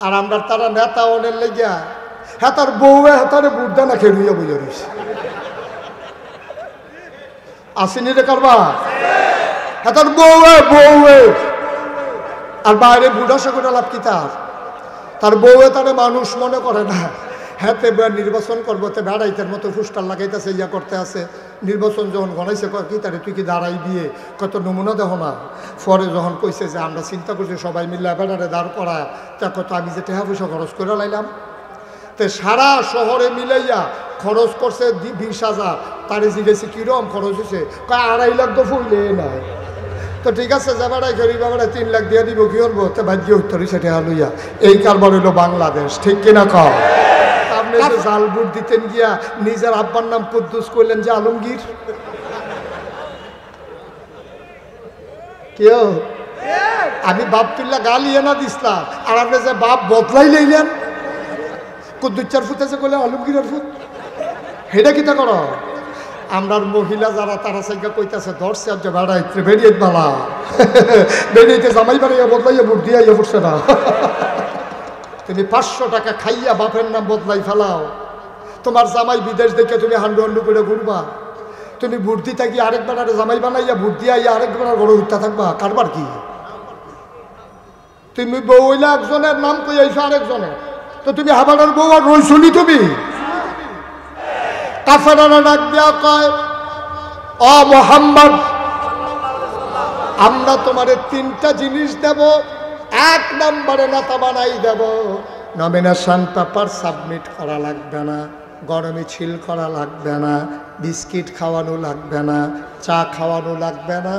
আর আমরা তারা নেতা অনেক লেগিয়া হ্যাঁ তার বউয়ে হাতারে বুড়দা না খেলুইয়া বুঝে রইস আসেনি রে কারবা হ্যাঁ তার বউয়ে আর বাইরে বুড়া সে করে লাভ কি তার বউয়ে তারে মানুষ মনে করে না। হ্যাঁ নির্বাচন করবো তে বেড়াইতের মতো ফুস্টার লাগাইতেছে ইয়া করতে আছে। নির্বাচন যখন গণাইছে কি তারে তুই কি দাঁড়াই দিয়ে কত নমুনা দেখো না। পরে যখন কইছে যে আমরা চিন্তা করছি সবাই মিলে বেড়ারে দাঁড় করা তা কত আমি যে টাকা পয়সা খরচ করে লাইলাম তে সারা শহরে মিলাইয়া খরচ করছে 20,000। তারে জিজ্ঞেসি কিরম খরচ হয়েছে কয় 2.5 লাখ তো ফুললে না। তো ঠিক আছে যা বেড়াই করি বেড়াই 3 লাখ দিয়ে দিব কি করবো তো ভাগ্য উত্তর সেটা লইয়া এই কারবার হইল বাংলাদেশ ঠিক কিনা কও। আপনি যে জাল ভোট দিতেন গিয়া নিজের আব্বার নাম কুদ্দুস করলেন যে আলমগীর কেউ আমি বাপ তুল্লা গালি এনা দিসলাম আর আপনি যে বাপ বদলাই লইলেন কুদ্দুচ্চার ফুট আছে করলেন আলমগীরের ফুট সেটা কিতা করো। আমরার মহিলা যারা তারা সাইকা কইতাছে ধরছে আর যে বেড়াইতে বেরিয়ে বালা বেরিয়েতে জামাই বাড়াইয়া বদলাইয়া ভোট দিয়া পড়ছে না। তুমি 500 টাকা খাইয়া বাপের নাম বদলাই ফেলাও। তোমার জামাই বিদেশ দেখে তুমি হান্ডু হান্ডু করে ঘুরবা। তুমি ভোট দিতে গিয়ে আরেকবার আরে জামাই বানাইয়া ভোট দিয়া আরেকবার ঘরে উঠতে থাকবা কারবার কি। তুমি বউ হইলে একজনের নাম কই আইছো আরেকজনের তো তুমি হাবানের বউ আর রইছনি তুমি। কাফেরারা ডাক দিয়া কয় ও মুহাম্মদ আমরা তোমারে 3টা জিনিস দেব। 1 নম্বরে নেতা বানাই দেব। নমিনেশন পেপার সাবমিট করা লাগবে না, গরমে ছিল করা লাগবে না, বিস্কিট খাওয়ানো লাগবে না, চা খাওয়ানো লাগবে না,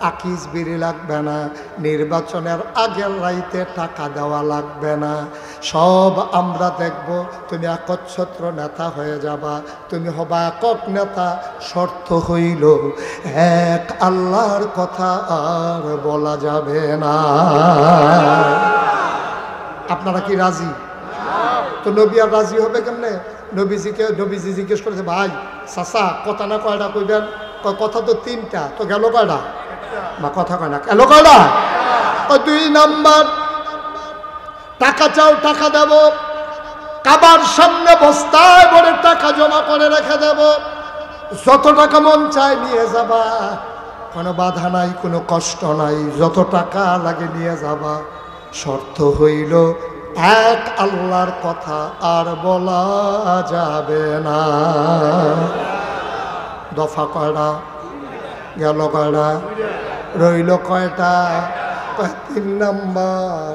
আকিস বিড়ি লাগবে না, নির্বাচনের আগের রাইতে টাকা দেওয়া লাগবে না। সব আমরা দেখব। তুমি একচ্ছত্র নেতা হয়ে যাবা। তুমি হবা একক নেতা। শর্ত হইল এক আল্লাহর কথা আর বলা যাবে না। আপনারা কি রাজি? তো নবী আর রাজি হবে কেমনে? নবীজি জিজ্ঞেস করেছে ভাই চাচা কথা না কয়টা কইবেন? কথা তো 3টা তো গেল কয়টা? বা কথা কয় না গেল কয়টা? 2 নাম্বার টাকা চাও টাকা দেব। কাবার সামনে বস্তায় ভরে টাকা জমা করে রেখে দেব। যত টাকা মন চায় নিয়ে যাবা, কোনো বাধা নাই, কোনো কষ্ট নাই, যত টাকা লাগে নিয়ে যাবা। শর্ত হইল এক আল্লাহর কথা আর বলা যাবে না। দফা কয়টা গেল? কয়টা রইল? কয়টা? 3 নাম্বার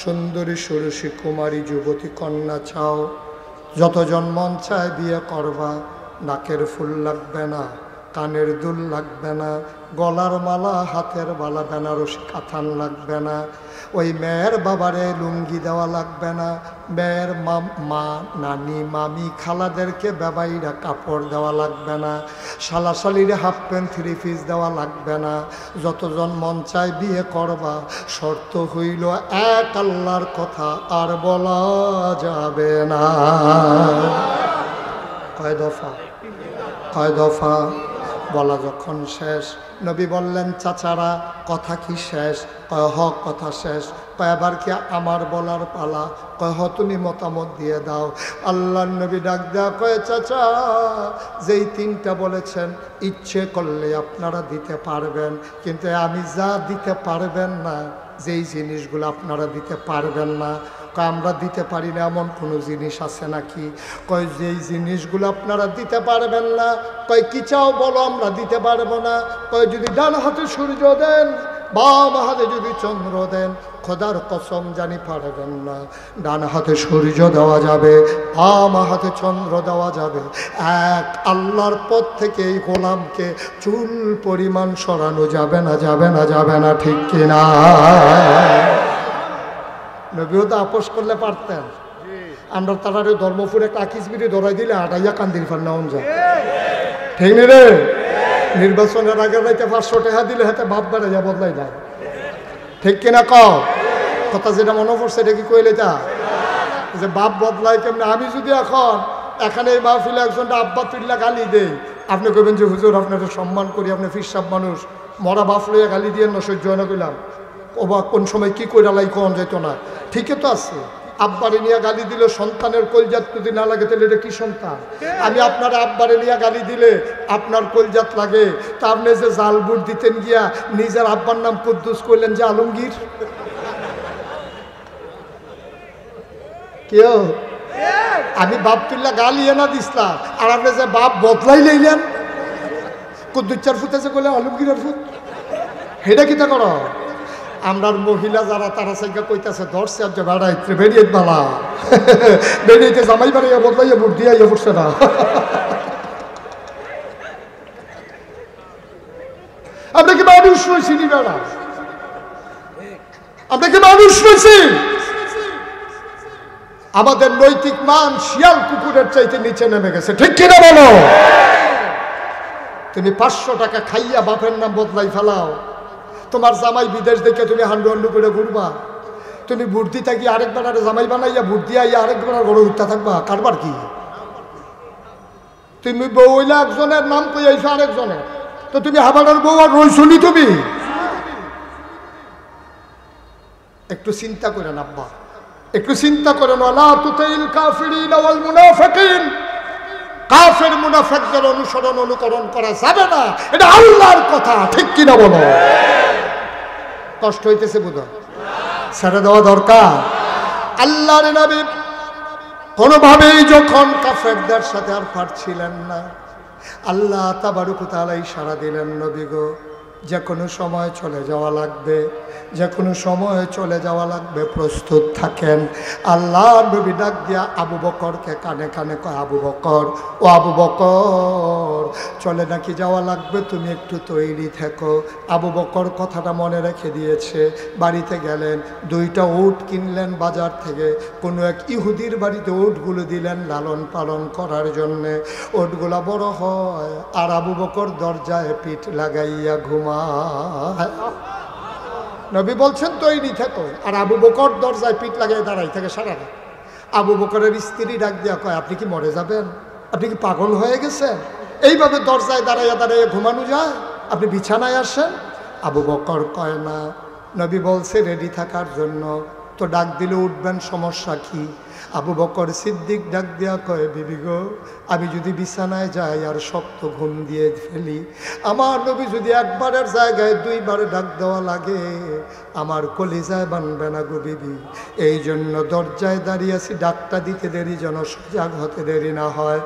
সুন্দরী ষোড়শী কুমারী যুবতী কন্যা চাও। যতজন মন চায় বিয়ে করবা। নাকের ফুল লাগবে না, কানের দুল লাগবে না, গলার মালা হাতের বালা বেনারসি কাথান লাগবে না, ওই মেয়ের বাবারে লুঙ্গি দেওয়া লাগবে না, মেয়ের মা নানি মামি খালাদেরকে বেবাইরা কাপড় দেওয়া লাগবে না, শালাশালিরে হাফ প্যান্ট 3 পিস দেওয়া লাগবে না। যতজন মন চায় বিয়ে করবা। শর্ত হইল এক আল্লাহর কথা আর বলা যাবে না। কয় দফা? কয় দফা? বলা যখন শেষ নবী বললেন চাচারা কথা কি শেষ? কয় হ কথা শেষ। কয় এবার কি আমার বলার পালা? কয় হ তুমি মতামত দিয়ে দাও। আল্লাহর নবী ডাক দেয়া কয় চাচা যেই 3টা বলেছেন ইচ্ছে করলে আপনারা দিতে পারবেন, কিন্তু আমি যা দিতে পারবেন না, যেই জিনিসগুলো আপনারা দিতে পারবেন না, আমরা দিতে পারি না এমন কোনো জিনিস আছে নাকি? কয় যেই জিনিসগুলো আপনারা দিতে পারবেন না। কয় কি চাও বলো, আমরা দিতে পারবো না। কয় যদি ডান হাতে সূর্য দেন, বাম হাতে যদি চন্দ্র দেন, খোদার কসম জানি পারবেন না। ডান হাতে সূর্য দেওয়া যাবে, বাম হাতে চন্দ্র দেওয়া যাবে। এক আল্লাহর পথ থেকে এই গোলামকে চুল পরিমাণ সরানো যাবে না, যাবে না, যাবে না, ঠিক কিনা? নবীও তো আপোষ করলে পারতেন। আমরা তারারে ধর্মপুরে কাকিস বিড়ি ধরাই দিলে আটাইয়া কান্দির ফার নাম যায়, ঠিক নি রে? নির্বাচনের আগে রাইতে 500 টাকা দিলে হাতে বাপ বেড়ে যা বদলাই যায়, ঠিক কিনা? কথা যেটা মনে পড়ছে এটা কি কইলে তা যে বাপ বদলাই কেমনে? আমি যদি এখন এখানে এই মাহফিলে একজনটা আব্বা তুল্লা গালি দেই, আপনি কইবেন যে হুজুর আপনার সম্মান করি, আপনি ফিরসাব মানুষ, মরা বাপ লইয়া গালি দিয়ে না সহ্য না কইলাম। ও বা কোন সময় কি কইরা লাই কোন যেত না, ঠিকই তো আছে। আব্বারে নিয়ে গালি দিলে সন্তানের কলজাত যদি না লাগে তাহলে এটা কি সন্তান? আমি আপনার আব্বারে নিয়ে গালি দিলে আপনার কলজাত লাগে, তা আপনি যে জাল বুট দিতেন গিয়া নিজের আব্বার নাম কুদ্দুস করলেন যে আলমগীর। কেউ আমি বাপ তুল্লা গালি এনা দিসলাম, আর আপনি যে বাপ বদলাই লইলেন কুদ্দুচ্চার ফুট আছে বলে আলমগীরের ফুট, সেটা কিতা করো? আমরার মহিলা যারা তারা সাইকা কইতাছে ধরছে আর যে বেড়াইতে বেরিয়ে বালা বেরিয়েতে জামাই বাড়িয়ে বদলাইয়া বুট দিয়ে পড়ছে না। আপনাকে মানুষ রয়েছি নি বেড়া, আপনাকে মানুষ রয়েছি। আমাদের নৈতিক মান শিয়াল কুকুরের চাইতে নিচে নেমে গেছে, ঠিক কিনা বলো? তুমি 500 টাকা খাইয়া বাপের নাম বদলাই ফেলাও, তোমার জামাই বিদেশ দেখে তুমি হান্ডু হান্ডু করে ঘুরবা, তুমি বুদ্ধি থাকি আরেকবার আরে জামাই বানাইয়া বুদ্ধি আইয়া আরেকবার গড়ে উঠতে থাকবা, কারবার কি? তুমি বউ হইলে একজনের নাম কই আইছো আরেকজনের, তো তুমি হাবাড়ার বউ আর রইছনি তুমি? একটু চিন্তা করেন আব্বা, একটু চিন্তা করেন। ওয়ালা তুতিল কাফিরিন ওয়াল মুনাফিকিন, কাফের মুনাফিকদের অনুসরণ অনুকরণ করা যাবে না, এটা আল্লাহর কথা, ঠিক কিনা বলো? কষ্ট হইতেছে বুঝো, ছেড়ে দেওয়া দরকার। আল্লাহর নবী কোনোভাবেই যখন কাফেরদের সাথে আর পারছিলেন না, আল্লাহ তাবারক ওয়া তাআলা ইশারা দিলেন, নবী গো যে কোনো সময় চলে যাওয়া লাগবে, যে কোনো সময় চলে যাওয়া লাগবে, প্রস্তুত থাকেন। আল্লাহ নবী ডাক দিয়া আবু বকরকে কানে কানে কয়, আবু বকর, ও আবু বকর চলে নাকি যাওয়া লাগবে, তুমি একটু তৈরি থেকো। আবু বকর কথাটা মনে রেখে দিয়েছে, বাড়িতে গেলেন, 2টা উট কিনলেন বাজার থেকে, কোনো এক ইহুদির বাড়িতে উটগুলো দিলেন লালন পালন করার জন্যে। উটগুলা বড় হয় আর আবু বকর দরজায় পিঠ লাগাইয়া ঘুমায়। নবী বলছেন তৈরি থেকো, আর আবু বকর দরজায় পিঠ লাগাই দাঁড়াই থাকে সারা রাত। আবু বকরের স্ত্রী ডাক দিয়া কয়, আপনি কি মরে যাবেন? আপনি কি পাগল হয়ে গেছেন? এইভাবে দরজায় দাঁড়াইয়া দাঁড়াইয়া ঘুমানো যায়? আপনি বিছানায় আসেন। আবু বকর কয় না, নবী বলছে রেডি থাকার জন্য, তো ডাক দিলে উঠবেন, সমস্যা কি? আবু বকর সিদ্দিক ডাক দিয়া কয়, বিবি গো আমি যদি বিছানায় যাই আর শক্ত ঘুম দিয়ে ফেলি, আমার নবী যদি একবারের জায়গায় 2বার ডাক দেওয়া লাগে, আমার কলিজায় বানবে না গো বিবি। এই জন্য দরজায় দাঁড়িয়ে আছি, ডাকটা দিতে দেরি যেন সজাগ হতে দেরি না হয়।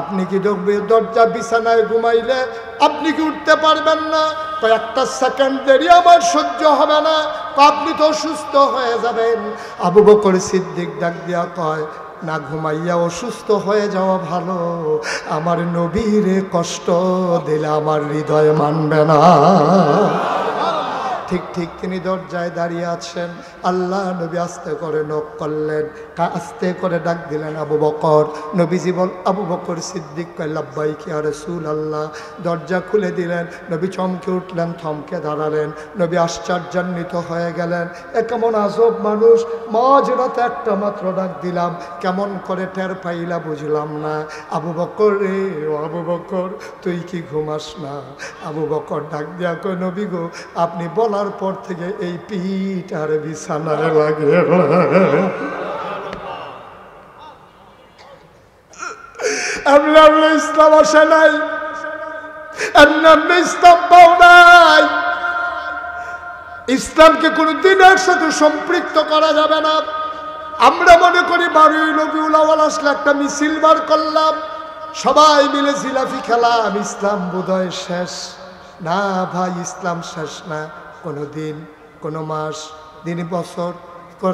আপনি কি দেখবে দরজা বিছানায় ঘুমাইলে আপনি কি উঠতে পারবেন না? কয়েকটা সেকেন্ড দেরি আমার সহ্য হবে না, আপনি তো অসুস্থ হয়ে যাবেন। আবু বকর সিদ্দিক ডাক দিয়া কয়, না ঘুমাইয়া অসুস্থ হয়ে যাওয়া ভালো, আমার নবীরে কষ্ট দিলে আমার হৃদয় মানবে না। ঠিক ঠিক তিনি দরজায় দাঁড়িয়ে আছেন, আল্লাহ নবী আস্তে করে নক করলেন, আস্তে করে ডাক দিলেন, আবু বকর। নবীজি বল, আবু বকর সিদ্দিক কয়, লাব্বাইক ইয়া রাসূলুল্লাহ। দরজা খুলে দিলেন, নবী চমকে উঠলেন, থমকে দাঁড়ালেন। নবী আশ্চর্যান্বিত হয়ে গেলেন, এ কেমন আজব মানুষ, মাঝরাতে একটা মাত্র ডাক দিলাম, কেমন করে টের পাইলা বুঝলাম না। আবু বকর রে, ও আবু বকর তুই কি ঘুমাস না? আবু বকর ডাক দিয়া কয়, নবী গো আপনি বলার পর থেকে এই পিঠ আর বিছানায় লাগে। ইসলাম আসে নাই, ইসলাম পাও নাই। ইসলামকে কোনো দিনের সাথে সম্পৃক্ত করা যাবে না। আমরা মনে করি 12ই রবিউল আউয়াল আসলে একটা মিছিল বার করলাম, সবাই মিলে জিলাপি খেলাম, ইসলাম বোধহয় শেষ। না ভাই, ইসলাম শেষ না। কোনো দিন, কোনো মাস, দিন, বছর,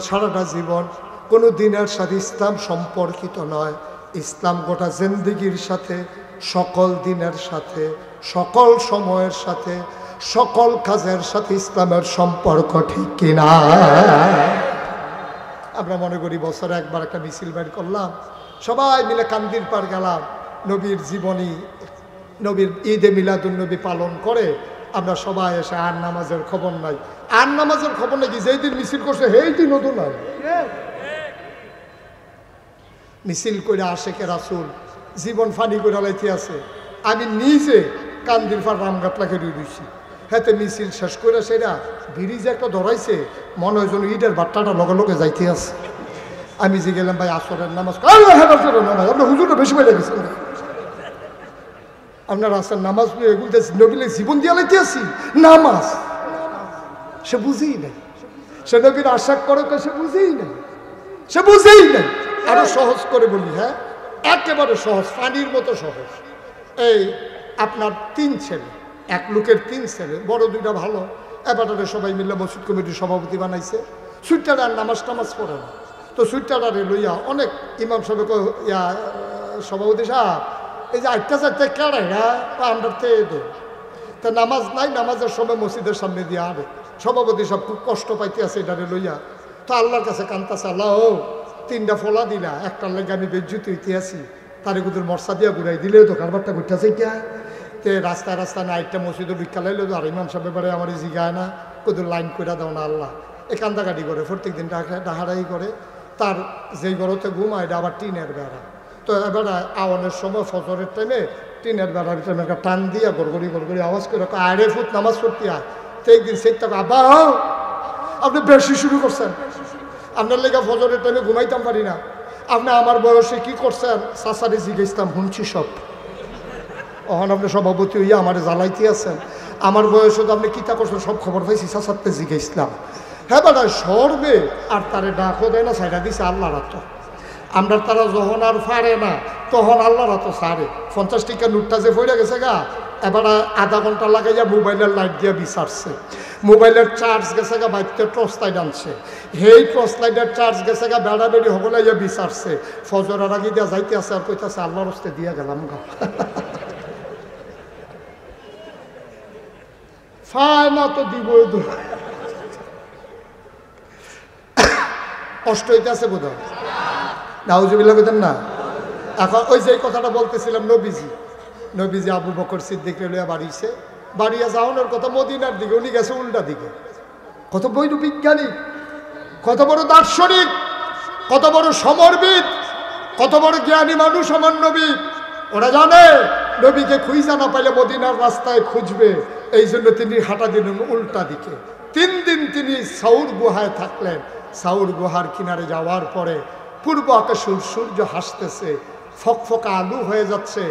সারাটা জীবন কোনো দিনের সাথে ইসলাম সম্পর্কিত নয়। ইসলাম গোটা জিন্দেগির সাথে, সকল দিনের সাথে, সকল সময়ের সাথে, সকল কাজের সাথে ইসলামের সম্পর্ক, ঠিক কিনা? আমরা মনে করি বছরে একবার একটা মিছিল বের করলাম, সবাই মিলে কান্দির পার গেলাম, নবীর জীবনী, নবীর ঈদে মিলাদুন্নবী পালন করে আমরা সবাই এসে আর নামাজের খবর নাই। আর নামাজের খবর নাকি যেই দিন মিছিল করছে সেই দিন নতুন নাই। মিছিল করে আশেকে রাসূল জীবন ফানি করে লাইতে আছে। আমি নিজে কান্দির পার রামঘাট লাগে রয়েছি, হাতে মিছিল শেষ করে সেটা ব্রিজ একটা ধরাইছে, মনে হয় যেন ঈদের বার্তাটা লগে লগে যাইতে আছে। আমি যে গেলাম ভাই আসরের নামাজ, আপনার হুজুরটা বেশি বেড়ে গেছেন, আপনার আসর নামাজ এগুলো নবীলে জীবন দিয়ে লাইতে আসি নামাজ। সে বুঝেই নাই, সে নবীর আশা করে, সে বুঝেই নাই, সে বুঝেই নাই। আরো সহজ করে বলি, হ্যাঁ একেবারে সহজ, পানির মতো সহজ। এই আপনার 3 ছেলে, এক লোকের 3 ছেলে, বড় 2টা ভালো, এবারে সবাই মিলে মসজিদ কমিটির সভাপতি বানাইছে। সুইটার আর নামাজ টামাজ পড়ে না, তো সুইটারে লইয়া অনেক ইমাম সাহেব ইয়া সভাপতি সাহেব এই যে 8টা 4টা কেড়ে, হ্যাঁ আমরা তা নামাজ নাই, নামাজের সময় মসজিদের সামনে দিয়ে আরে সভাপতি সব খুব কষ্ট পাইতে আছে এটারে লইয়া। তো আল্লাহর কাছে কান্তাছে, আল্লাহ ও 3টা ফলা দিলা, একটার লেগে আমি বেজ্জুত হইতে আছি, তারে কুদুর মর্সা দিয়া ঘুরাই দিলে তো কারবারটা ঘুরতেছে কে তে রাস্তায় রাস্তায় না 8টা মসজিদে ভিক্ষা লাইলো, আর ইমাম সাহেব এবারে আমার জিগায় না, কুদুর লাইন করে দাও না আল্লাহ। এই কান্দাকাটি করে প্রত্যেক দিন ডাহারাই করে। তার যেই ঘরতে ঘুমায় এটা আবার টিনের বেড়া, তো এবারে আওয়ানের সময় ফজরের টাইমে টিনের বেড়ার ভিতরে একটা টান দিয়া গড়গড়ি গড়গড়ি আওয়াজ করে আরে ফুট নামাজ পড়তে আয়। তো একদিন সেই টাকা আব্বা আপনি বেশি শুরু করছেন, আপনার লেগে ফজরের টাইমে ঘুমাইতাম পারি না, আপনি আমার বয়সে কি করছেন সাসারে জিজ্ঞেসতাম, শুনছি সব। ওখানে আপনি সভাপতি হইয়া আমার জ্বালাইতে আছেন, আমার বয়সে তো আপনি কিতা করছেন সব খবর পাইছি, সাসারতে জিজ্ঞেসলাম। হ্যাঁ বেটা সরবে আর তারে ডাকও দেয় না, সাইডা দিছে আল্লাহ রাত। আমরা তারা যখন আর পারে না তখন আল্লাহ রাত সারে। 50 টাকা নোটটা যে পড়ে গেছে গা, এবার আধা ঘন্টা লাগাইয়া মোবাইলের লাইট দিয়ে বিচারছে, মোবাইলের চার্জ গেছে গা, বাইতে টর্চ লাইট আনছে, সেই টর্চ লাইটের চার্জ গেছে গা, বেড়া বেড়ি হবলে ইয়া বিচারছে, ফজরের আগে দিয়া যাইতে আছে আর কইতাছে আল্লাহর হস্তে দিয়া গেলাম গা। ফায় না তো দিব, কষ্ট হইতে আছে বোধ হয়, নাউজুবিল্লাহ কইতেন না। এখন ওই যে কথাটা বলতেছিলাম, নবীজি আবু বকর সিদ্দিক লইয়া বাড়িছে, বাড়িয়া যাওয়ানোর কথা মদিনার দিকে, উনি গেছে উল্টা দিকে। কত বড় বিজ্ঞানী, কত বড় দার্শনিক, কত বড় সমরবিদ, কত বড় জ্ঞানী মানুষ আমার নবী। ওরা জানে নবীকে খুঁজা না পাইলে মদিনার রাস্তায় খুঁজবে, এই জন্য তিনি হাঁটা দিলেন উল্টা দিকে। 3 দিন তিনি সাউর গুহায় থাকলেন। সাউর গুহার কিনারে যাওয়ার পরে পূর্ব আকাশে সূর্য হাসতেছে, ফকফকা আলু হয়ে যাচ্ছে।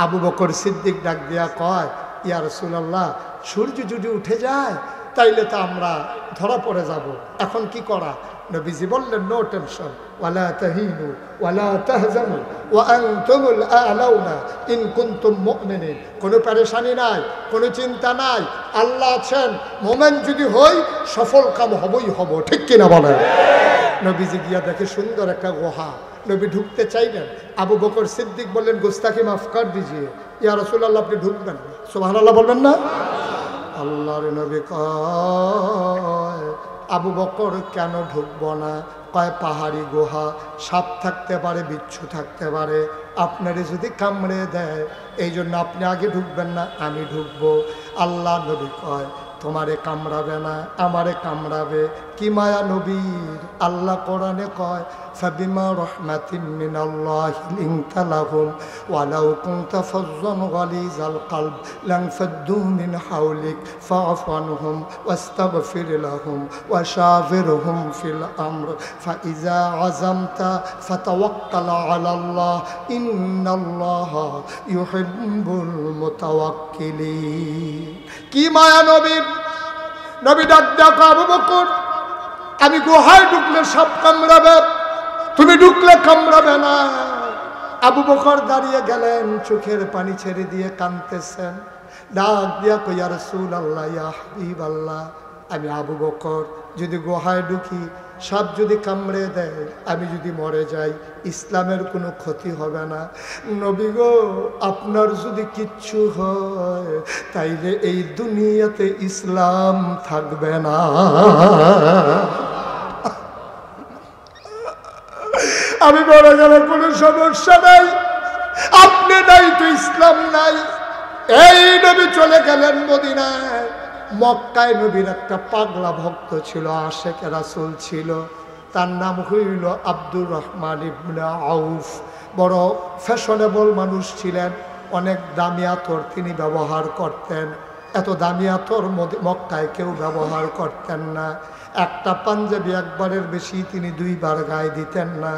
আবু বকর সিদ্দিক ডাক দিয়া কয়, ইয়া রাসূলুল্লাহ, সূর্য যদি উঠে যায় তাইলে তো আমরা ধরা পড়ে যাব, এখন কি করা? নবীজি বললেন, নো টেনশন, ওয়ালা তাহিনু ওয়ালা তাহজানু ওয়া আনতুমুল আ'লাউনা ইন কুনতুম মুমিনিন। কোনো পেরেশানি নাই, কোনো চিন্তা নাই, আল্লাহ আছেন, মোমেন যদি হই সফল কাম হবই হব, ঠিক কিনা বলেন? নবীজি গিয়া দেখে সুন্দর একটা গুহা, নবী ঢুকতে চাইলেন। আবু বকর সিদ্দিক বললেন, গুস্তাখি মাফ কর দিজিয়ে, ইয়া রাসূলুল্লাহ আপনি ঢুকবেন, সুবহানাল্লাহ বলবেন না? আল্লাহর নবী কয়, আবু বকর কেন ঢুকবো না? কয় পাহাড়ি গুহা, সাপ থাকতে পারে, বিচ্ছু থাকতে পারে, আপনারে যদি কামড়ে দেয় এই জন্য আপনি আগে ঢুকবেন না, আমি ঢুকবো। আল্লাহ নবী কয়, তোমারে কামড়াবে না, আমারে কামড়াবে। কি মায়া নবীর! আল্লাহ কোরআনে কয়, ফাবিমা রাহমাতিন মিনাল্লাহি লিনতা লাহুম ওয়ালাউ কুনতা ফাজ্জান গালিজাল কলব লানফাদ্দু মিন হাওলিক ফাআফু আনহুম ওয়াস্তাগফির লাহুম ওয়াশাবিরহুম ফিল আমর ফাইজা আযামতা ফাতাওয়াক্কাল আলাল্লাহ ইন্নাল্লাহা ইউহিব্বুল মুতাওয়াক্কিলিন। কি মায়া নবীর! নবী ডাক দেখো, আবু বকর, আমি গুহায় ঢুকলে সাপ কামড়াবে, তুমি ঢুকলে কামড়াবে না। আবু বকর দাঁড়িয়ে গেলেন, চোখের পানি ছেড়ে দিয়ে কাঁদতেছেন। ডাক দিয়া কই, ইয়া রাসূলুল্লাহ, ইয়া হাবিবাল্লাহ, আমি আবু বকর যদি গুহায় ঢুকি, সাপ যদি কামড়ে দেয়, আমি যদি মরে যাই, ইসলামের কোনো ক্ষতি হবে না। নবী গো, আপনার যদি কিচ্ছু হয় তাইলে এই দুনিয়াতে ইসলাম থাকবে না। আমি মরে গেলে কোনো সমস্যা নাই, আপনি নাই তো ইসলাম নাই। এই নবী চলে গেলেন মদিনায়। মক্কায় নবীর একটা পাগলা ভক্ত ছিল, আশেকে রাসূল ছিল, তার নাম হইল আব্দুর রহমান ইবনে আউফ। বড় ফ্যাশনেবল মানুষ ছিলেন, অনেক দামি আতর তিনি ব্যবহার করতেন। এত দামি আতর মক্কায় কেউ ব্যবহার করতেন না। একটা পাঞ্জাবি একবারের বেশি তিনি দুইবার গায়ে দিতেন না।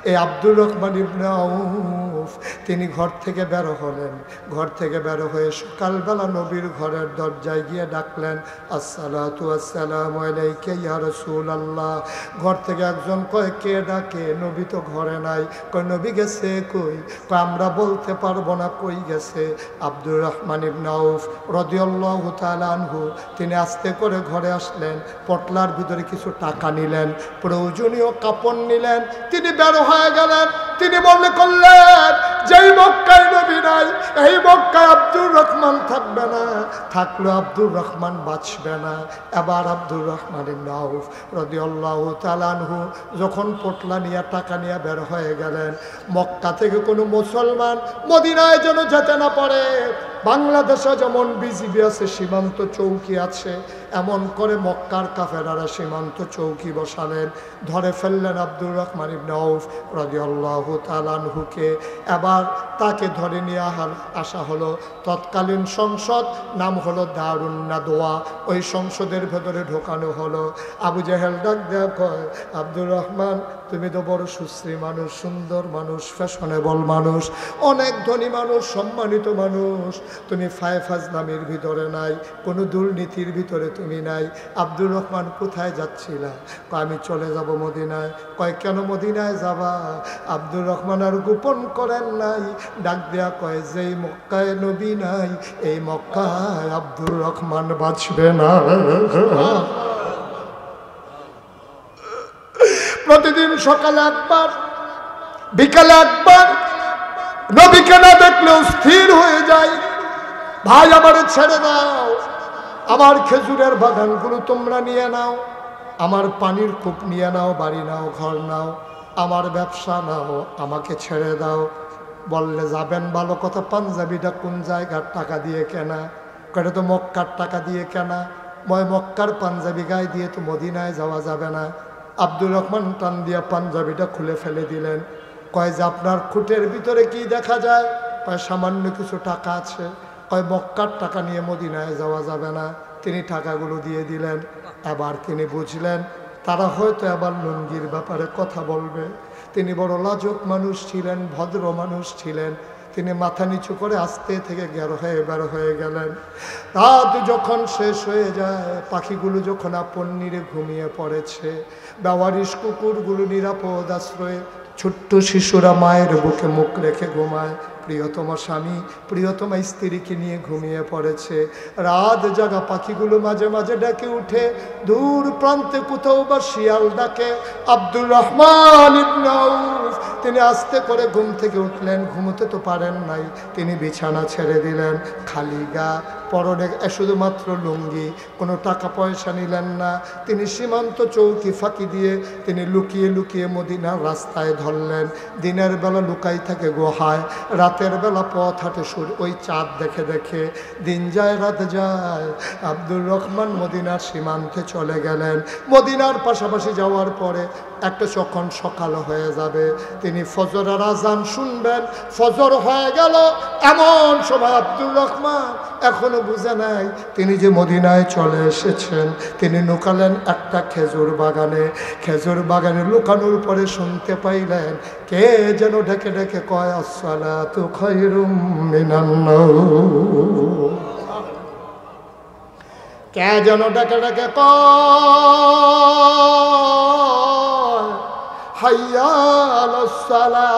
এই আব্দুর রহমান ইবনে আউফ তিনি ঘর থেকে বের হলেন। ঘর থেকে বের হয়ে সকালবেলা নবীর ঘরের দরজায় গিয়ে ডাকলেন, আসসালাতু আসসালামু আলাইকা ইয়া রাসূলুল্লাহ। ঘর থেকে একজন কয়, কে ডাকে? নবী তো ঘরে নাই। কয়, নবী গেছে কই? কয়, আমরা বলতে পারবো না কই গেছে। আব্দুর রহমান ইবনে আউফ রাদিয়াল্লাহু তাআলা আনহু তিনি আস্তে করে ঘরে আসলেন, পটলার ভিতরে কিছু টাকা নিলেন, প্রয়োজনীয় কাপড় নিলেন, তিনি বের হয়ে গেলেন। তিনি মনে করলেন যেই মক্কায় নবী নাই এই মক্কায় আব্দুর রহমান থাকবে না, থাকলেও আব্দুর রহমান বাঁচবে না। এবার আব্দুর রহমান ইবনে আউফ রাদিয়াল্লাহু তাআলা আনহু যখন পটলা নিয়ে টাকা নিয়ে বের হয়ে গেলেন, মক্কা থেকে কোনো মুসলমান মদিনায় যেন যেতে না পারে। বাংলাদেশে যেমন বিজিবি আছে, সীমান্ত চৌকি আছে, এমন করে মক্কার কাফেরারা সীমান্ত চৌকি বসালেন। ধরে ফেললেন আব্দুর রহমান ইবনে আউফ রাদিয়াল্লাহু তাআলা আনহুকে। এবার তাকে ধরে নিয়ে আসা হলো তৎকালীন সংসদ, নাম হলো দারুন নাদওয়া। ওই সংসদের ভেতরে ঢোকানো হলো। আবু জেহেল ডাক দেয়া কয়, আব্দুর রহমান তুমি তো বড় সুশ্রী মানুষ, সুন্দর মানুষ, ফ্যাশনেবল মানুষ, অনেক ধনী মানুষ, সম্মানিত মানুষ, তুমি ফাজলামির ভিতরে নাই, কোনো দুর্নীতির ভিতরে তুমি নাই। আব্দুর রহমান কোথায় যাচ্ছিলা? আমি চলে যাব মদিনায়। কয়, কেন মদিনায় যাবা? আব্দুর রহমান আর গোপন করেন নাই, ডাক দেয়া কয়, যেই মক্কায় নবী নাই এই মক্কায় আব্দুর রহমান বাঁচবে না। প্রতিদিন সকালে একবার, বিকালে একবার নবীকে না দেখলেও স্থির হয়ে যায়। ভাই আমারে ছেড়ে দাও, আমার খেজুরের বাগানগুলো তোমরা নিয়ে নাও, আমার পানির কূপ নিয়ে নাও, বাড়ি নাও, ঘর নাও, আমার ব্যবসা নাও, আমাকে ছেড়ে দাও। বললে যাবেন ভালো কথা, পাঞ্জাবিটা কোন জায়গার টাকা দিয়ে কেনা? কেন তো মক্কার টাকা দিয়ে কেনা। মক্কার পাঞ্জাবি গায়ে দিয়ে তো মদিনায় যাওয়া যাবে না। আব্দুর রহমান টান দিয়া পাঞ্জাবিটা খুলে ফেলে দিলেন। কয় যে আপনার খুঁটের ভিতরে কি দেখা যায়? কয় সামান্য কিছু টাকা আছে। কয় মক্কার টাকা নিয়ে মদিনায় যাওয়া যাবে না। তিনি টাকাগুলো দিয়ে দিলেন। এবার তিনি বুঝলেন তারা হয়তো এবার লুঙ্গির ব্যাপারে কথা বলবে। তিনি বড় লাজুক মানুষ ছিলেন, ভদ্র মানুষ ছিলেন। তিনি মাথা নিচু করে আস্তে থেকে বের হয়ে গেলেন। রাত যখন শেষ হয়ে যায়, পাখিগুলো যখন আপন নিরে ঘুমিয়ে পড়েছে, বেওয়ারিশ কুকুরগুলো নিরাপদ আশ্রয়ে, ছোট্ট শিশুরা মায়ের বুকে মুখ রেখে ঘুমায়, প্রিয়তমা স্বামী প্রিয়তমা স্ত্রীকে নিয়ে ঘুমিয়ে পড়েছে। রাত জাগা পাখিগুলো মাঝে মাঝে ডেকে উঠে, দূর প্রান্তে কোথাও বা শিয়াল ডাকে। আব্দুর রহমান ইবনে আউফ তিনি আস্তে করে ঘুম থেকে উঠলেন। ঘুমোতে তো পারেন নাই, তিনি বিছানা ছেড়ে দিলেন, খালি গা, পরনে শুধুমাত্র লুঙ্গি, কোনো টাকা পয়সা নিলেন না। তিনি সীমান্ত চৌকি ফাঁকি দিয়ে তিনি লুকিয়ে লুকিয়ে মদিনার রাস্তায় ধরলেন। দিনের বেলা লুকাই থাকে গুহায়, রাতের বেলা পথ হাঁটে ওই চাঁদ দেখে দেখে। দিন যায় রাত যায়, আব্দুর রহমান মদিনার সীমান্তে চলে গেলেন। মদিনার পাশাপাশি যাওয়ার পরে একটা যখন সকাল হয়ে যাবে, তিনি ফজরের আজান শুনবেন। ফজর হয়ে গেল, এমন সময় আব্দুর রহমান এখনো বুঝে নাই তিনি যে মদিনায় চলে এসেছেন। তিনি লুকালেন একটা খেজুর বাগানে। খেজুর বাগানে লুকানোর পরে শুনতে পাইলেন কে যেন ডেকে ডেকে কয়, আসসালাতু খায়রুম মিনান নাওম। কে যেন ডেকে ডেকে কয়, হাইয়া আলাস সালাহ।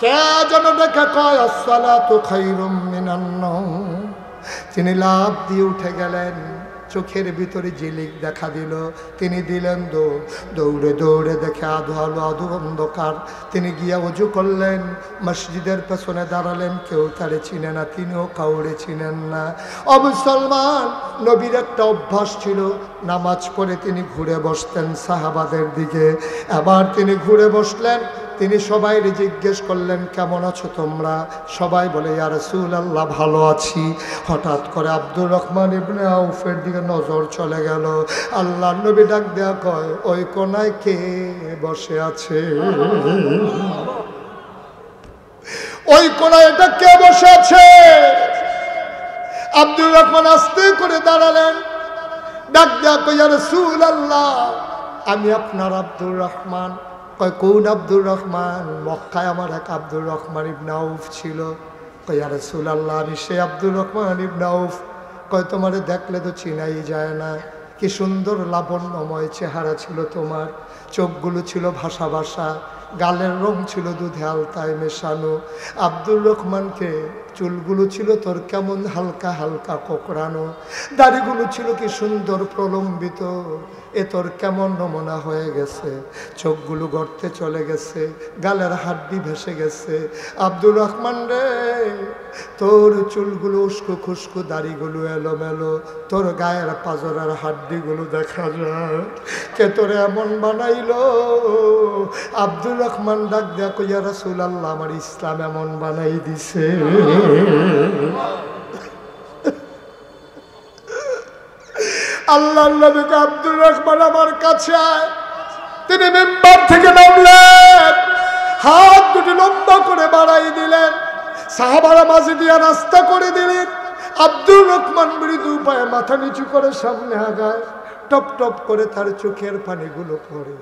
কে যেন ডেকে কয়, আসসালাতু খায়রুম মিনান নাওম। তিনি লাফ দিয়ে উঠে গেলেন। চোখের ভিতরে ঝিলিক দেখা দিল। তিনি দিলেন দৌড়ে দৌড়ে দেখে আধো আলো আধো অন্ধকার। তিনি গিয়া ওযু করলেন, মসজিদের পেছনে দাঁড়ালেন। কেউ তারে চিনে না, তিনিও কাউরে চিনেন না। মুসলমান নবীর একটা অভ্যাস ছিল, নামাজ পড়ে তিনি ঘুরে বসতেন সাহাবাদের দিকে। এবার তিনি ঘুরে বসলেন। তিনি সবাইকে জিজ্ঞেস করলেন, কেমন আছো তোমরা? সবাই বলে, ইয়া রাসূলুল্লাহ ভালো আছি। হঠাৎ করে আব্দুর রহমান ইবনে আউফের দিকে নজর চলে গেল। আল্লাহর নবী ডাক দেয়া কয়, ওই কোনায় কে বসে আছে? ওই কোনায় এটা কে বসে আছে? আব্দুর রহমান আস্তে করে দাঁড়ালেন। ডাক দিয়া কই ইয়া রাসূলুল্লাহ আমি আপনার আব্দুর রহমান। কয় কোন আব্দুর রহমান? মক্কায় আমার এক আব্দুর রহমান ইবনে আউফ ছিল। কয় ইয়া রাসূলুল্লাহ আমি সেই আব্দুর রহমান ইবনে আউফ। কয় তোমারে দেখলে তো চিনাই যায় না, কি সুন্দর লাবণ্যময় চেহারা ছিল তোমার, চোখগুলো ছিল ভাসা ভাসা, গালের রং ছিল দুধে আলতায় মেশানো। আব্দুর রহমানকে চুলগুলো ছিল তোর কেমন হালকা হালকা কোকড়ানো, দাড়িগুলো ছিল কি সুন্দর প্রলম্বিত, এ তোর কেমন নমুনা হয়ে গেছে, চোখগুলো গর্তে চলে গেছে, গালের হাড্ডি ভেসে গেছে। আব্দুর রহমান রে তোর চুলগুলো উস্কো খুস্কো, দাড়িগুলো এলোমেলো, তোর গায়ের পাজরের হাড্ডিগুলো দেখা যায়, কে তোরে এমন বানাইলো? আব্দুর রহমান ডাক দেয়া কই ইয়া রাসূলুল্লাহ আমার ইসলাম এমন বানাই দিছে। আল্লাহর নবী আব্দুর রহমান আমার কাছে আয়। তিনি মিম্বার থেকে নামলেন, হাত দুটি লম্বা করে বাড়াই দিলেন, সাহাবারা মাঝে দিয়া রাস্তা করে দিলেন। আব্দুর রহমান মৃদু পায়ে মাথা নিচু করে সামনে আগায়, টপ টপ করে তার চোখের পানিগুলো পড়ে।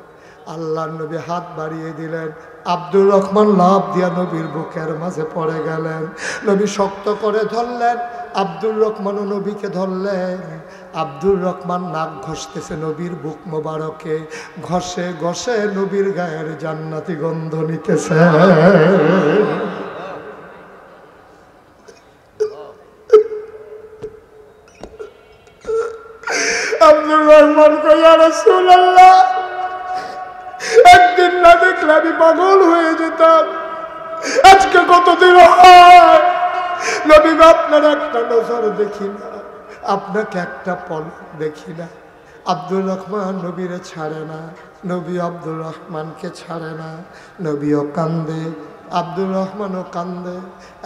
আল্লাহর নবী হাত বাড়িয়ে দিলেন, আব্দুর রহমান লাফ দিয়া নবীর বুকের মাঝে পড়ে গেলেন। নবী শক্ত করে ধরলেন, আব্দুর রহমানও নবীকে ধরলেন। আব্দুর রহমান নাক ঘষতেছে নবীর বুক মোবারকে, ঘষে ঘষে নবীর গায়ের জান্নাতি গন্ধ নিতেছে। আব্দুর রহমান কই ইয়া রাসূলুল্লাহ একদিন না দেখলে আমি পাগল হয়ে যেতাম, আজকে কতদিন হয় নবী আপনার একটা নজর দেখি না, আপনাকে একটা পলক দেখি না। আব্দুর রহমান নবীরে ছাড়ে না, নবী আব্দুর রহমানকে ছাড়ে না। নবীও কান্দে, আব্দুর রহমানও কান্দে।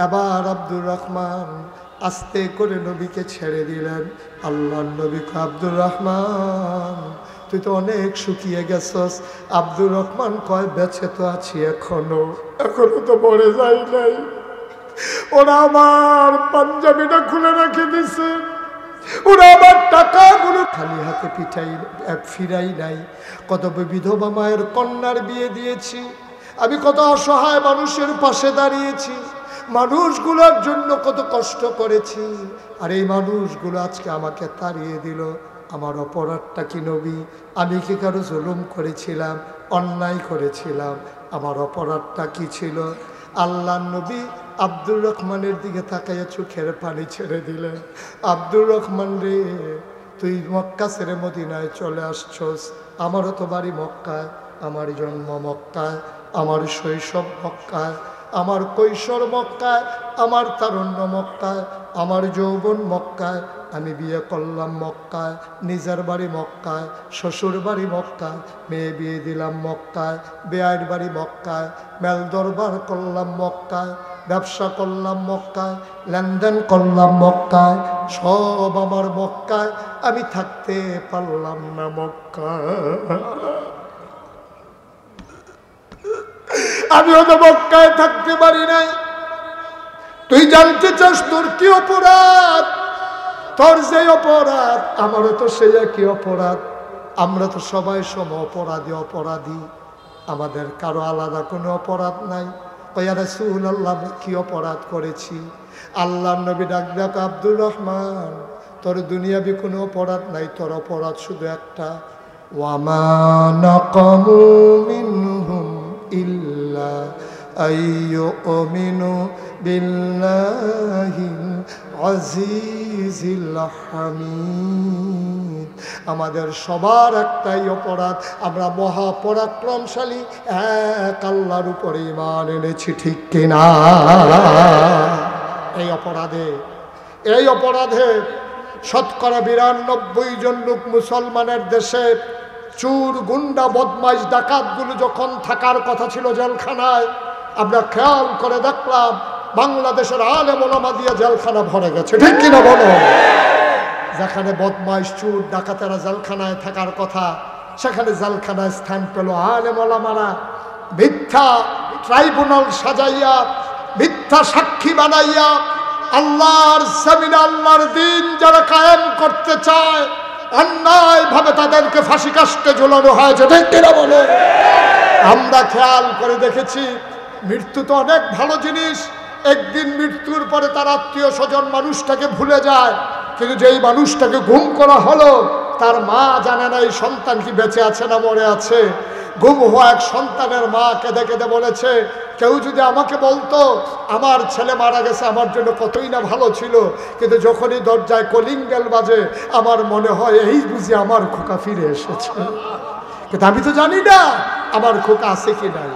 এবার আব্দুর রহমান আস্তে করে নবীকে ছেড়ে দিলেন। আল্লাহর নবী আব্দুর রহমান তুই তো অনেক শুকিয়ে গেছস। আব্দুর রহমান কয় বেঁচে তো আছি, এখনো তো মরে যাই নাই। ওরা আমার পাঞ্জাবিটা খুলে রেখে দিছে, ওরা আমার টাকাগুলো খালি হাতে ফিরাই নাই। কত বিধবা মায়ের কন্যার বিয়ে দিয়েছি আমি, কত অসহায় মানুষের পাশে দাঁড়িয়েছি, মানুষগুলোর জন্য কত কষ্ট করেছি, আর এই মানুষগুলো আজকে আমাকে তাড়িয়ে দিল। আমার অপরাধটা কি নবী? আমি কি কারো জুলুম করেছিলাম, অন্যায় করেছিলাম? আমার অপরাধটা কি ছিল? আল্লাহ নবী আব্দুর রহমানের দিকে তাকাইয়া চোখের পানি ছেড়ে দিলেন। আব্দুর রহমান রে তুই মক্কা ছেড়ে মদিনায় চলে আসছস, আমারও তো বাড়ি মক্কায়, আমার জন্ম মক্কায়, আমার শৈশব মক্কায়, আমার কৈশোর মক্কায়, আমার তারুণ্য মক্কায়, আমার যৌবন মক্কায়, আমি বিয়ে করলাম মক্কায়, নিজের বাড়ি মক্কায়, শ্বশুর বাড়ি মক্কায়, মেয়ে বিয়ে দিলাম মক্কায়, বেয়ার বাড়ি মক্কায়, মেল দরবার করলাম মক্কায়, ব্যবসা করলাম মক্কায়, লেনদেন করলাম মক্কায়, সব আমার মক্কায়, আমি থাকতে পারলাম না মক্কায়। আমিও তো মক্কায় থাকতে পারি নাই। তুই জানতে চাস তোর কি অপরাধ? তোর যে অপরাধ আমারও তো সেই একই অপরাধ। আমরা তো সবাই সম অপরাধী, আমাদের কারো আলাদা কোনো অপরাধ নাই। ইয়া রাসূলুল্লাহ কি অপরাধ করেছি? আল্লাহর নবী ডাক ডাক আব্দুর রহমান তোর দুনিয়াবি কোনো অপরাধ নাই, তোর অপরাধ শুধু একটা, ওয়ামা নাকামু মিনহুম ইল্লা আইয়ুমিনু বিল্লাহিল আজিজিল হামিদ। আমাদের সবার একটাই অপরাধ, আমরা মহাপরাক্রমশালী এক আল্লাহর উপরে ঈমান এনেছি, ঠিক কিনা? এই অপরাধে শতকরা 92 জন লোক মুসলমানের দেশে চুর গুন্ডা বদমাইশ ডাকাতগুলো যখন থাকার কথা ছিল জেলখানায়, আমরা খেয়াল করে দেখলাম বাংলাদেশের আলেম ওলামা দিয়ে জেলখানা ভরে গেছে, ঠিক কিনা বলো? যেখানে বদমাইশ চুর ডাকাতেরা জেলখানায় থাকার কথা, সেখানে জেলখানায় স্থান পেল আলেম ওলামারা। মিথ্যা ট্রাইব্যুনাল সাজাইয়া, মিথ্যা সাক্ষী বানাইয়া আল্লাহর জমিনে আল্লাহর দিন যারা কায়েম করতে চায়, অন্যায়ভাবে তাদেরকে ফাঁসি কাস্টে ঝুলানো হয়েছে, ঠিক কিনা বলো? আমরা খেয়াল করে দেখেছি মৃত্যু তো অনেক ভালো জিনিস। একদিন মৃত্যুর পরে তার আত্মীয় স্বজন মানুষটাকে ভুলে যায়, কিন্তু যেই মানুষটাকে গুম করা হলো তার মা জানে না এই সন্তান কি বেঁচে আছে না মরে আছে। গুম হওয়া এক সন্তানের মা কেঁদে কেঁদে বলেছে, কেউ যদি আমাকে বলতো আমার ছেলে মারা গেছে আমার জন্য কতই না ভালো ছিল, কিন্তু যখনই দরজায় কলিং বেল বাজে আমার মনে হয় এই বুঝি আমার খোকা ফিরে এসেছে, কিন্তু আমি তো জানি না আমার খোকা আছে কি নাই।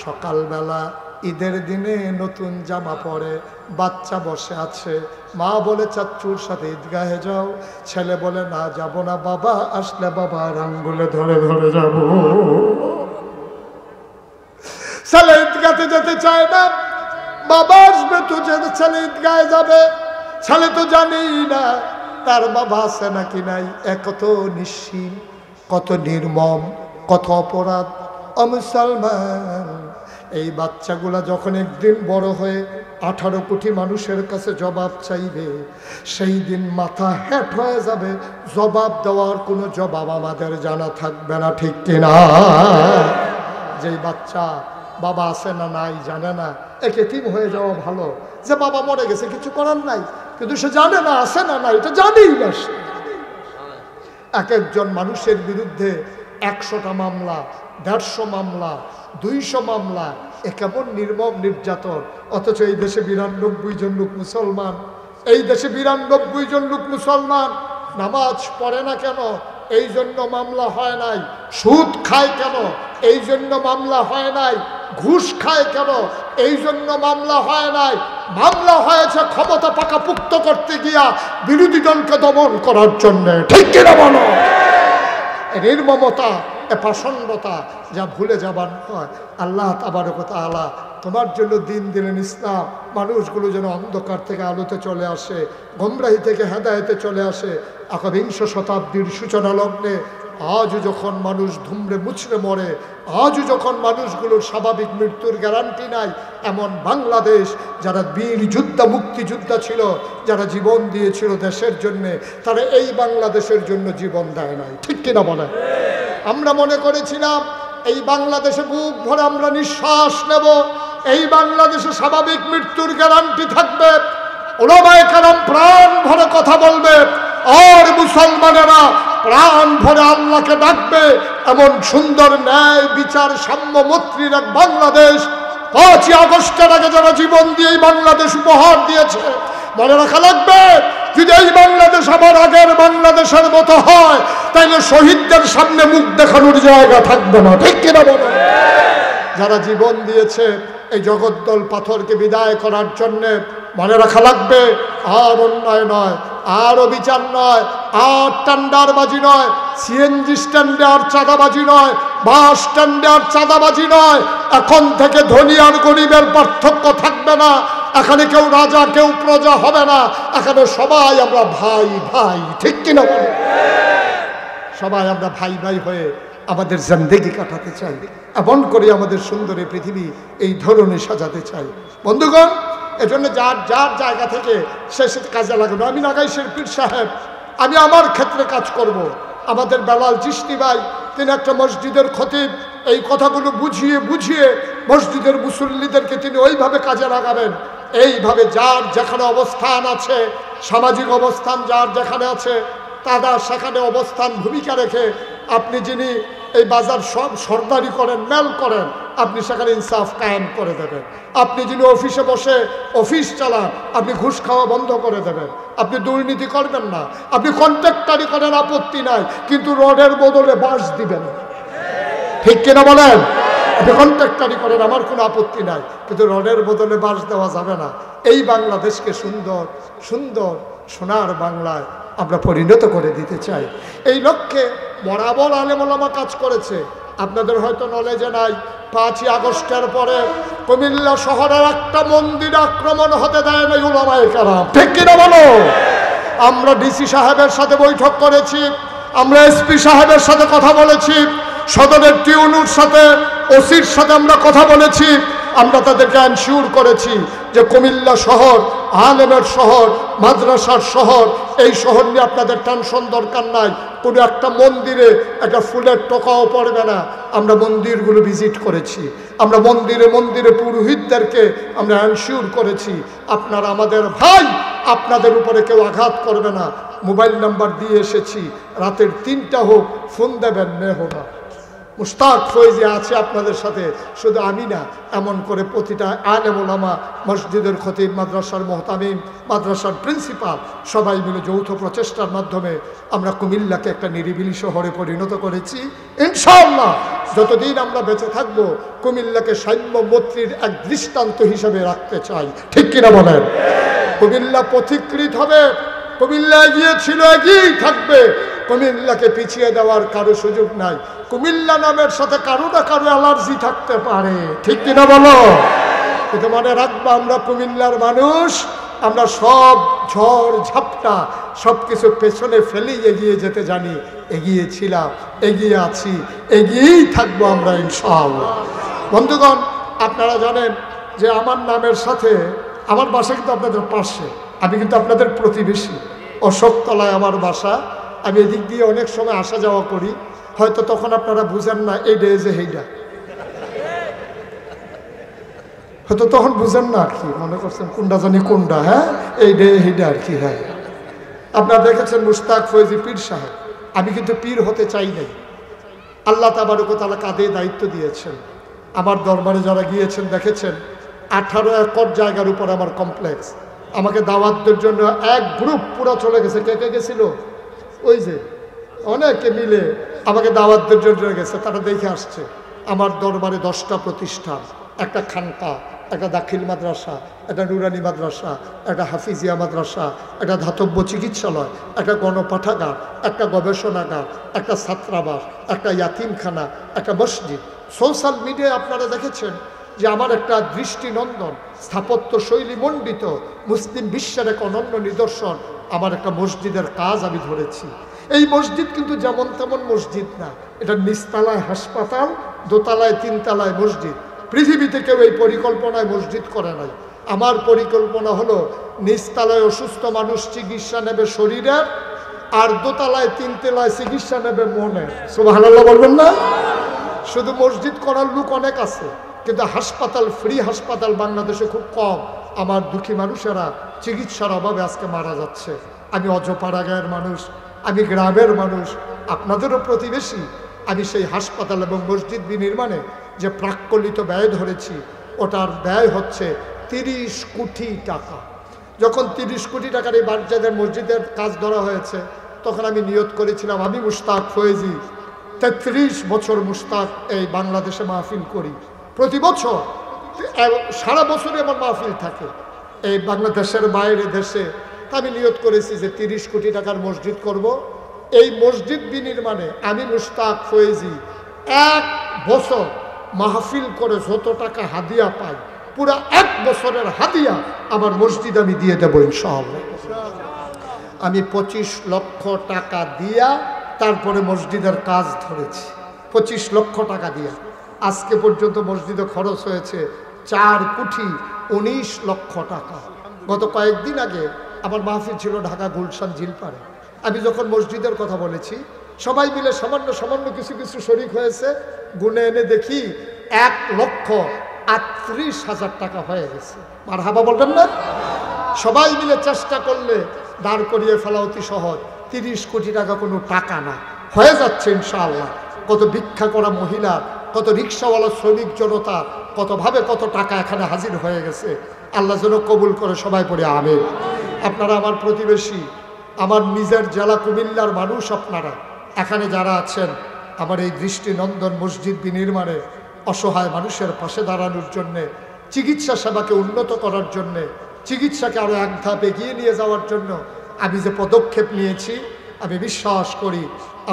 সকালবেলা ঈদের দিনে নতুন জামা পরে বাচ্চা বসে আছে, মা বলে চাচ্চুর সাথে ঈদগাহে যাও, ছেলে বলে না যাব না, বাবা আসলে বাবার আঙ্গুলে ধরে ধরে যাব। ছেলে ঈদগাতে যেতে চায় না, বাবা আসবে তো ছেলে ঈদগাহে যাবে। ছেলে তো জানেই না তার বাবা আছে নাকি নাই। কত নিশ্চিত, কত নির্মম, কত অপরাধ। মুসলমান, এই বাচ্চাগুলা যখন একদিন বড় হয়ে 18 কোটি মানুষের কাছে জবাব চাইবে, সেই দিন মাথা হ্যাট হয়ে যাবে। জবাব দেওয়ার কোনো জবাব আমাদের জানা থাকবে না, ঠিক কিনা? যেই বাচ্চা বাবা আছে না নাই জানে না, এতিম হয়ে যাওয়া ভালো। যে বাবা মরে গেছে কিছু করার নাই, কিন্তু সে জানে না আছে না নাই, এটা জানেই না সে। এক একজন মানুষের বিরুদ্ধে 100টা মামলা, 150 মামলা, 200 মামলা, এ কেমন নির্মম নির্যাতন। অথচ এই দেশে 92 জন লোক মুসলমান। এই দেশে 92 জন লোক মুসলমান নামাজ পড়ে না কেন? এই জন্য মামলা হয় নাই। সুদ খায় কেন? এই জন্য মামলা হয় নাই। ঘুষ খায় কেন? এই জন্য মামলা হয় নাই। মামলা হয়েছে ক্ষমতা পাকাপুক্ত করতে গিয়া বিরোধী দলকে দমন করার জন্য, ঠিক কিনা বলো? নির্মমতা, এ পাষণ্ডতা যা ভুলে যাবার নয়। আল্লাহ তাবারক ওয়া তাআলা তোমার জন্য দিন দিলেন ইসলাম, মানুষগুলো যেন অন্ধকার থেকে আলোতে চলে আসে, গোমরাহি থেকে হেদায়েতে চলে আসে। 21 শতাব্দীর সূচনা লগ্নে আজও যখন মানুষ ধুমড়ে মুচড়ে মরে, আজও যখন মানুষগুলোর স্বাভাবিক মৃত্যুর গ্যারান্টি নাই, এমন বাংলাদেশ যারা বীর যোদ্ধা, মুক্তিযোদ্ধা ছিল, যারা জীবন দিয়েছিল দেশের জন্যে, তারা এই বাংলাদেশের জন্য জীবন দেয় নাই, ঠিক কিনা বলে? আমরা মনে করেছিলাম এই বাংলাদেশে বুক ভরে আমরা নিঃশ্বাস নেব, এই বাংলাদেশে স্বাভাবিক মৃত্যুর গ্যারান্টি থাকবে, ওলামায়ে কেরাম প্রাণ ভরে কথা বলবে, আর মুসলমানেরা প্রাণ ভরে আল্লাহকে ডাকবে। এমন সুন্দর ন্যায় বিচার সাম্য মৈত্রীর এক বাংলাদেশ 5ই আগস্টের আগে যারা জীবন দিয়ে এই বাংলাদেশ উপহার দিয়েছে, মনে রাখা লাগবে, যদি এই বাংলাদেশ আবার আগের বাংলাদেশের মতো হয় তাইলে শহীদদের সামনে মুখ দেখানোর জায়গা থাকবে না, ঠিক কিনা বলো? যারা জীবন দিয়েছে এই জগদ্দল পাথরকে বিদায় করার জন্যে, মনে রাখা লাগবে, আর অন্যায় নয়, আর অবিচার নয়, আর টেন্ডারবাজি নয়, সিএনজি স্ট্যান্ডে আর চাঁদাবাজি নয়, বাস স্ট্যান্ডে আর চাঁদাবাজি নয়। এখন থেকে ধনী আর গরিবের পার্থক্য থাকবে না। এখানে কেউ রাজা কেউ প্রজা হবে না, এখানে সবাই আমরা ভাই ভাই, ঠিক কিনা বলো? সবাই আমরা ভাই ভাই হয়ে আমাদের জিন্দেগি কাটাতে চাই, এমন করে আমাদের সুন্দর এই পৃথিবী এই ধরনের সাজাতে চাই। বন্ধুগণ, এজন্য যার যার জায়গা থেকে সে কাজে লাগানো। আমি নাগাইশের পীর সাহেব, আমি আমার ক্ষেত্রে কাজ করব। আমাদের বেলাল চিশতি ভাই, তিনি একটা মসজিদের খতিব, এই কথাগুলো বুঝিয়ে বুঝিয়ে মসজিদের মুসল্লিদেরকে তিনি ওইভাবে কাজে লাগাবেন। এইভাবে যার যেখানে অবস্থান আছে, সামাজিক অবস্থান যার যেখানে আছে, তারা সেখানে অবস্থান ভূমিকা রেখে আপনি যিনি এই বাজার সব সরদারি করেন, মেল করেন, আপনি সেখানে ইনসাফ কায়েম করে দেবেন। আপনি যিনি অফিসে বসে অফিস চালান, আপনি ঘুষ খাওয়া বন্ধ করে দেবেন। আপনি দুর্নীতি করবেন না। আপনি কন্ট্রাক্টারি করেন, আপত্তি নাই, কিন্তু রডের বদলে বাঁশ দিবেন, ঠিক কিনা বলেন? আপনি কন্ট্রাক্টারি করেন, আমার কোনো আপত্তি নাই, কিন্তু রডের বদলে বাঁশ দেওয়া যাবে না। এই বাংলাদেশকে সুন্দর সুন্দর সোনার বাংলায় আমরা পরিণত করে দিতে চাই। এই লক্ষ্যে বরাবর আলেম ওলামা কাজ করেছে। আপনাদের হয়তো নলেজে নাই, 5ই আগস্টের পরে কুমিল্লা শহরের একটা মন্দির আক্রমণ হতে দেয় না উলামায়ে কেরাম, ঠিক কিনা বলো? আমরা ডিসি সাহেবের সাথে বৈঠক করেছি, আমরা এসপি সাহেবের সাথে কথা বলেছি, সদরের টিউনুর সাথে, ওসির সাথে আমরা কথা বলেছি। আমরা তাদেরকে এনশিওর করেছি যে কুমিল্লা শহর আলেমের শহর, মাদ্রাসার শহর, এই শহর নিয়ে আপনাদের টেনশন দরকার নাই। কোনো একটা মন্দিরে একটা ফুলের টোকাও পড়বে না। আমরা মন্দিরগুলো ভিজিট করেছি, আমরা মন্দিরে মন্দিরে পুরোহিতদেরকে আমরা এনশিওর করেছি আপনারা আমাদের ভাই, আপনাদের উপরে কেউ আঘাত করবে না। মোবাইল নাম্বার দিয়ে এসেছি, রাতের 3টা হোক ফোন দেবেন, মেহো না। মুশতাক ফয়েজি আছে আপনাদের সাথে, শুধু আমি না, এমন করে প্রতিটা আলেম ওলামা, মসজিদের খতিব, মাদ্রাসার মুহতামিম, মাদ্রাসার প্রিন্সিপাল সবাই মিলে যৌথ প্রচেষ্টার মাধ্যমে আমরা কুমিল্লাকে একটা নিরিবিলি শহরে পরিণত করেছি। ইনশাআল্লাহ যতদিন আমরা বেঁচে থাকবো কুমিল্লাকে সাম্য মৈত্রীর এক দৃষ্টান্ত হিসেবে রাখতে চাই, ঠিক কিনা বলেন? কুমিল্লা পথিকৃত হবে, কুমিল্লা এগিয়ে ছিল, এগিয়েই থাকবে। কুমিল্লাকে পিছিয়ে দেওয়ার কারো সুযোগ নাই। কুমিল্লা নামের সাথে কারো না কারো অ্যালার্জি থাকতে পারে, ঠিক কিনা বলো? কিন্তু মনে রাখবো আমরা কুমিল্লার মানুষ, আমরা সব ঝড় ঝাপটা সব কিছু পেছনে ফেলেই এগিয়ে যেতে জানি, এগিয়েছিলাম, এগিয়ে আছি, এগিয়েই থাকবো আমরা ইনশাআল্লাহ। বন্ধুগণ, আপনারা জানেন যে আমার নামের সাথে আমার বাসা কিন্তু আপনাদের পাশে, আমি কিন্তু আপনাদের প্রতিবেশী। অশোকতলায় আমার বাসা, আমি এদিক দিয়ে অনেক সময় আসা যাওয়া করি। হয়তো তখন আপনারা বুঝেন না এই ডে যে হেইডা, হয়তো তখন বুঝেন না আর কি, মনে করছেন কোনটা জানি কোনটা, হ্যাঁ এই ডে হেইডা আর কি। হ্যাঁ, আপনারা দেখেছেন মুশতাক ফয়েজি পীর সাহেব, আমি কিন্তু পীর হতে চাই নাই। আল্লাহ তাবারক ওয়া তাআলা কাঁধে দায়িত্ব দিয়েছেন। আমার দরবারে যারা গিয়েছেন দেখেছেন 18 একর জায়গার উপর আমার কমপ্লেক্স। আমাকে দাওয়াতদের জন্য এক গ্রুপ পুরো চলে গেছে। কে কে গেছিল? ওই যে অনেকে মিলে আমাকে দাওয়াতদের জন্য গেছে, তারা দেখে আসছে। আমার দরবারে 10টা প্রতিষ্ঠান, একটা খানকা, একটা দাখিল মাদ্রাসা, একটা নুরানি মাদ্রাসা, একটা হাফিজিয়া মাদ্রাসা, একটা ধাতব্য চিকিৎসালয়, একটা গণপাঠাগার, একটা গবেষণাগার, একটা ছাত্রাবাস, একটা ইয়াতিমখানা, একটা মসজিদ। সোশ্যাল মিডিয়ায় আপনারা দেখেছেন যে আমার একটা দৃষ্টিনন্দন স্থাপত্য শৈলী মণ্ডিত মুসলিম বিশ্বের এক অনন্য নিদর্শন আমার একটা মসজিদের কাজ আমি ধরেছি। এই মসজিদ কিন্তু যেমন তেমন মসজিদ না, এটা নিচতলায় হাসপাতাল, দোতলায় 3তলায় মসজিদ। পৃথিবীতে কেউ এই পরিকল্পনায় মসজিদ করে নাই। আমার পরিকল্পনা হলো নিচতলায় অসুস্থ মানুষ চিকিৎসা নেবে শরীরের, আর দোতলায় 3তলায় চিকিৎসা নেবে মনের। সুবহানাল্লাহ বলবেন না? শুধু মসজিদ করার লোক অনেক আছে, কিন্তু হাসপাতাল, ফ্রি হাসপাতাল বাংলাদেশে খুব কম। আমার দুঃখী মানুষেরা চিকিৎসার অভাবে আজকে মারা যাচ্ছে। আমি অজপাড়া গায়ের মানুষ, আমি গ্রামের মানুষ, আপনাদেরও প্রতিবেশী। আমি সেই হাসপাতাল এবং মসজিদ বিনির্মাণে যে প্রাক্কলিত ব্যয় ধরেছি, ওটার ব্যয় হচ্ছে 30 কোটি টাকা। যখন 30 কোটি টাকার এই বাচ্চাদের মসজিদের কাজ ধরা হয়েছে, তখন আমি নিয়ত করেছিলাম আমি মুশতাক ফয়েজি 33 বছর মুশতাক এই বাংলাদেশে মাহফিল করি। প্রতি বছর সারা বছরই আমার মাহফিল থাকে এই বাংলাদেশের বাইরে দেশে। আমি নিয়ত করেছি যে 30 কোটি টাকার মসজিদ করব। এই মসজিদ বিনির্মাণে আমি মুশতাক ফয়েজি 1 বছর মাহফিল করে যত টাকা হাদিয়া পাই, পুরো 1 বছরের হাদিয়া আমার মসজিদ আমি দিয়ে দেবো ইনশাআল্লাহ। আমি 25 লক্ষ টাকা দিয়া তারপরে মসজিদের কাজ ধরেছি। 25 লক্ষ টাকা দিয়া আজকে পর্যন্ত মসজিদে খরচ হয়েছে 4 কোটি 19 লক্ষ টাকা। গত কয়েকদিন আগে আমার মাহফিল ছিল ঢাকা গুলশান জিলপাড়ে। আমি যখন মসজিদের কথা বলেছি, সবাই মিলে সামান্য সামান্য কিছু কিছু শরিক হয়েছে। গুনে এনে দেখি 1,38,000 টাকা হয়ে গেছে। মারহাবা বলবেন না? সবাই মিলে চেষ্টা করলে দাঁড় করিয়ে ফেলা অতি সহজ। 30 কোটি টাকা কোনো টাকা না, হয়ে যাচ্ছে ইনশাআল্লাহ। কত ভিক্ষা করা মহিলা, কত রিক্সাওয়ালা শ্রমিক জনতা, কতভাবে কত টাকা এখানে হাজির হয়ে গেছে। আল্লাহ যেন কবুল করে, সবাই পড়ে আমিন। আপনারা আমার প্রতিবেশী, আমার নিজের জেলা কুমিল্লার মানুষ। আপনারা এখানে যারা আছেন, আমার এই দৃষ্টিনন্দন মসজিদ বিনির্মাণে অসহায় মানুষের পাশে দাঁড়ানোর জন্যে, চিকিৎসা সেবাকে উন্নত করার জন্যে, চিকিৎসাকে আরও এক ধাপ এগিয়ে নিয়ে যাওয়ার জন্য আমি যে পদক্ষেপ নিয়েছি, আমি বিশ্বাস করি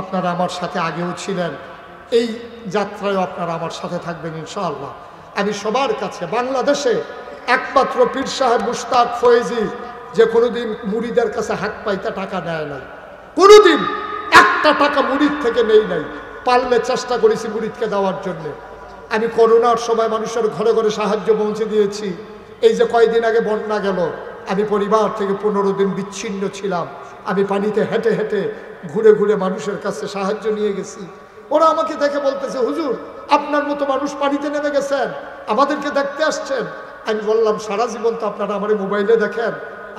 আপনারা আমার সাথে আগেও ছিলেন, এই যাত্রায় আপনারা আমার সাথে থাকবেন ইনশাআল্লাহ। আমি সবার কাছে, বাংলাদেশে একমাত্র পীর সাহেব মুশতাক ফয়েজি যে কোনোদিন মুরিদের কাছে হাত পাইতে টাকা নেয় নাই, কোনোদিন একটা টাকা মুরিদ থেকে নেই নাই। পারলে চেষ্টা করেছি মুরিদকে দেওয়ার জন্য। আমি করোনার সময় মানুষের ঘরে ঘরে সাহায্য পৌঁছে দিয়েছি। এই যে কয়েকদিন আগে বন্যা গেল, আমি পরিবার থেকে 15 দিন বিচ্ছিন্ন ছিলাম। আমি পানিতে হেঁটে হেঁটে ঘুরে ঘুরে মানুষের কাছে সাহায্য নিয়ে গেছি। ওরা আমাকে দেখে বলতেছে, হুজুর আপনার মতো মানুষ পানিতে নেমে গেছেন, আমাদেরকে দেখতে আসছেন। আমি বললাম, সারা জীবন তো আপনারা আমার মোবাইলে দেখেন,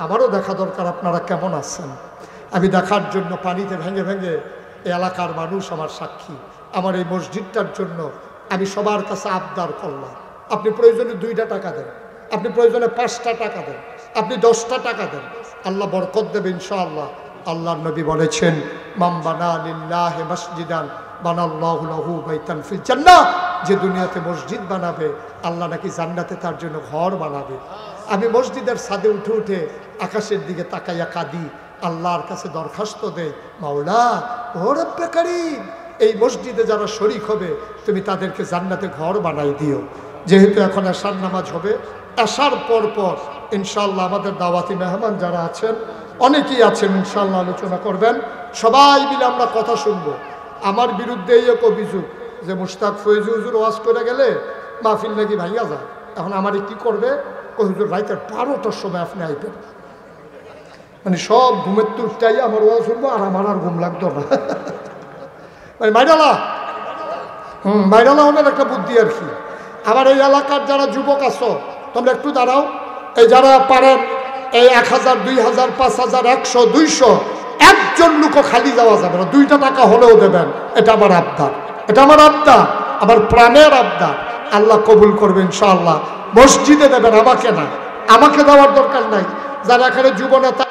আমারও দেখা দরকার আপনারা কেমন আছেন। আমি দেখার জন্য পানিতে ভেঙে ভেঙে, এই এলাকার মানুষ আমার সাক্ষী, আমার এই মসজিদটার জন্য আমি সবার কাছে আবদার করলাম, আপনি প্রয়োজনে 2টা টাকা দেন, আপনি প্রয়োজনে 5টা টাকা দেন, আপনি 10টা টাকা দেন, আল্লাহ বরকত দেবে ইনশাআল্লাহ। আল্লাহর নবী বলেছেন, মান বানা লিল্লাহি মসজিদান বানাল্লাহু লাহু বাইতান ফিল জান্নাহ, যে দুনিয়াতে মসজিদ বানাবে আল্লাহ নাকি জান্নাতে তার জন্য ঘর বানাবে। আমি মসজিদের ছাদে উঠে উঠে আকাশের দিকে তাকাইয়া কাঁদি, আল্লাহর কাছে দরখাস্ত দেই, মাওলা ও রব্বে কারীম, এই মসজিদে যারা শরীক হবে তুমি তাদেরকে জান্নাতে ঘর বানাই দিও। যেহেতু এখন এশার নামাজ হবে, এশার পর পর ইনশাআল্লাহ আমাদের দাওয়াতি মেহমান যারা আছেন, অনেকেই আছেন, ইনশাআল্লাহ আলোচনা করবেন, সবাই মিলে আমরা কথা শুনবো। আমার বিরুদ্ধে এই এক অভিযোগ যে মুশতাক ফয়েজি হুজুর ওয়াজ করে গেলে মাহফিল নাকি ভাইয়া যায়। এখন আমারে কি করবে, ও হুজুর রাইতের 12টার সময় আপনি আইবেন, মানে সব ঘুমের তো উঠটাই আমার ওয়াজ শুনবো, আর আমার আর ঘুম লাগতো না। মানে মাইডালা মাইডালা ওনার একটা বুদ্ধি আর কি। আমার এই এলাকার যারা যুবক আছো তোমরা একটু দাঁড়াও, এই যারা পারেন এই 1000, 2000, 5000, 100, 200 একজন লোকও খালি যাওয়া যাবে না, 2টা টাকা হলেও দেবেন। এটা আমার আবদার, এটা আমার আবদার, আমার প্রাণের আবদার। আল্লাহ কবুল করবে ইনশাআল্লাহ। মসজিদে দেবেন, আমাকে না, আমাকে দেওয়ার দরকার নাই। যারা এখানে যুব নেতা